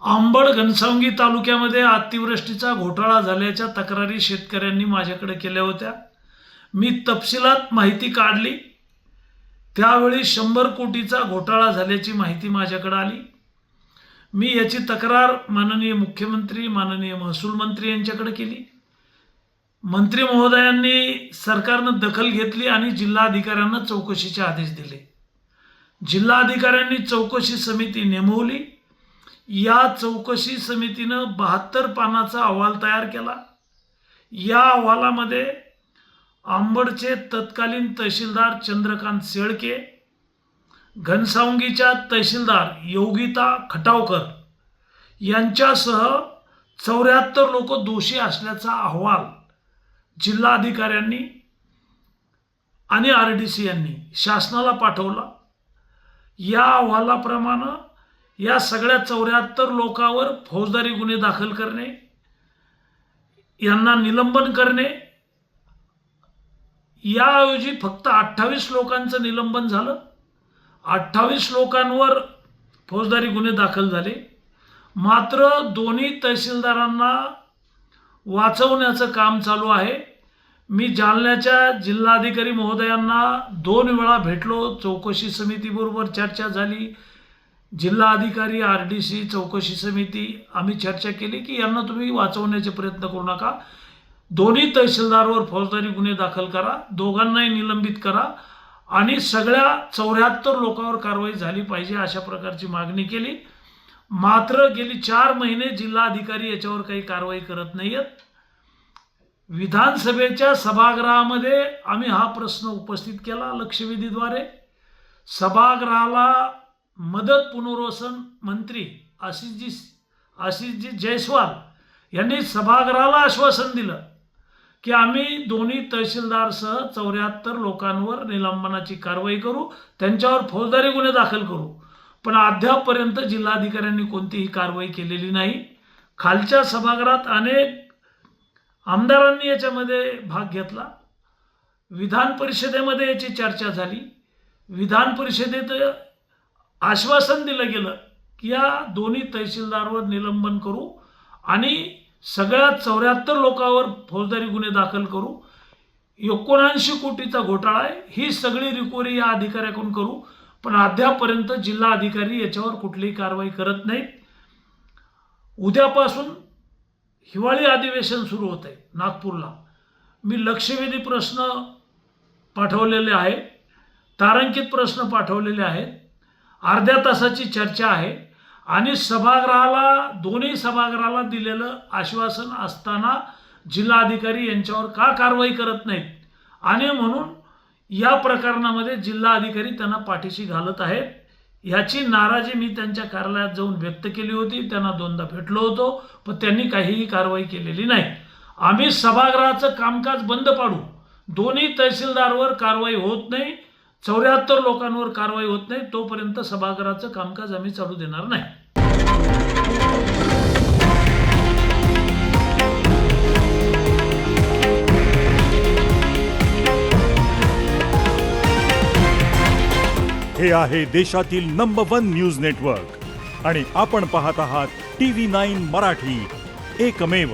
अंबड घनसावंगी तालुक्यामध्ये अतिवृष्टीचा घोटाळा झाल्याच्या तक्रारी शेतकऱ्यांनी माझ्याकडे केल्या होत्या। मी तपशिलात माहिती काढली। त्यावेळी 100 कोटीचा घोटाळा झाल्याची माहिती माझ्याकडे आली। मी याची तक्रार माननीय मुख्यमंत्री, माननीय महसूल मंत्री यांच्याकडे केली। मंत्री महोदयांनी सरकारने दखल घेतली आणि जिल्हाधिकाऱ्यांना चौकशीचे आदेश दिले। जिल्हाधिकाऱ्यांनी चौकशी समिती नेमवली। या चौकशी समितीने 72 पानाचा अहवाल तयार केला। या अहवालामध्ये अंबडचे तत्कालीन तहसीलदार चंद्रकांत शेळके, घनसावंगीच्या तहसीलदार योगिता खटावकर यांच्यासह 74 लोक दोषी असल्याचा अहवाल जिल्हाधिकाऱ्यांनी आणि आरडीसी यांनी शासनाला पाठवला। या अहवालाप्रमाणे या सगळ्या 74 लोकांवर फौजदारी गुन्हे दाखल करणे, यांना निलंबन करणे, याऐवजी फक्त 28 लोकांचं निलंबन झालं। 28 लोकांवर फौजदारी गुन्हे दाखल झाले। मात्र दोन्ही तहसीलदारांना वाचवण्याचं काम चालू आहे। मी जालन्याच्या जिल्हाधिकारी महोदयांना 2 वेळा भेटलो। चौकशी समितीबरोबर चर्चा झाली। जिल्हाधिकारी, आरडीसी, चौकशी समिती आम्ही चर्चा केली की यांना तुम्ही वाचवण्याचे प्रयत्न करू नका। दोन्ही तहसीलदारवर फौजदारी गुन्हे दाखल करा, दोघांनाही निलंबित करा आणि सगळ्या 74 लोकांवर कारवाई झाली पाहिजे अशा प्रकारची मागणी केली। मात्र गेली 4 महिने जिल्हाधिकारी याच्यावर काही कारवाई करत नाहीयेत। विधानसभेच्या सभागृहामध्ये आम्ही हा प्रश्न उपस्थित केला लक्षवेधीद्वारे। सभागृहाला मदत पुनर्वसन मंत्री आशिषजी जयस्वाल यांनी सभागृहाला आश्वासन दिलं की आम्ही दोन्ही तहसीलदारसह 74 लोकांवर निलंबनाची कारवाई करू, त्यांच्यावर फौजदारी गुन्हे दाखल करू। पण अद्यापपर्यंत जिल्हाधिकाऱ्यांनी कोणतीही कारवाई केलेली नाही। खालच्या सभागृहात अनेक आमदारांनी याच्यामध्ये भाग घेतला। विधान परिषदेमध्ये याची चर्चा झाली। विधान परिषदेत आश्वासन दिलं गेलं की या दोन्ही तहसीलदारवर निलंबन करू आणि सगळ्या 74 लोकांवर फौजदारी गुन्हे दाखल करू। 79 कोटीचा घोटाळा आहे, ही सगळी रिकव्हरी या अधिकाऱ्याकडून करू। पण अद्यापपर्यंत जिल्हाधिकारी याच्यावर कुठलीही कारवाई करत नाहीत। उद्यापासून हिवाळी अधिवेशन सुरू होत आहे नागपूरला। मी लक्षवेधी प्रश्न पाठवलेले आहेत, तारांकित प्रश्न पाठवलेले आहेत। अर्ध्या तासाची चर्चा आहे आणि सभागृहाला, दोन्ही सभागृहाला दिलेलं आश्वासन असताना जिल्हाधिकारी यांच्यावर का कारवाई करत नाहीत आणि म्हणून या प्रकरणामध्ये जिल्हाधिकारी त्यांना पाठीशी घालत आहेत। याची नाराजी मी त्यांच्या कार्यालयात जाऊन व्यक्त केली होती। त्यांना 2दा भेटलो होतो, पण त्यांनी काहीही कारवाई केलेली नाही। आम्ही सभागृहाचं कामकाज बंद पाडू, दोन्ही तहसीलदारवर कारवाई होत नाही, 74 लोकांवर कारवाई होत नाही, तोपर्यंत सभागृहाचं कामकाज आम्ही चालू देणार नाही। हे आहे देशातील नंबर 1 न्यूज नेटवर्क आणि आपण पाहत आहात TV9 मराठी, एकमेव।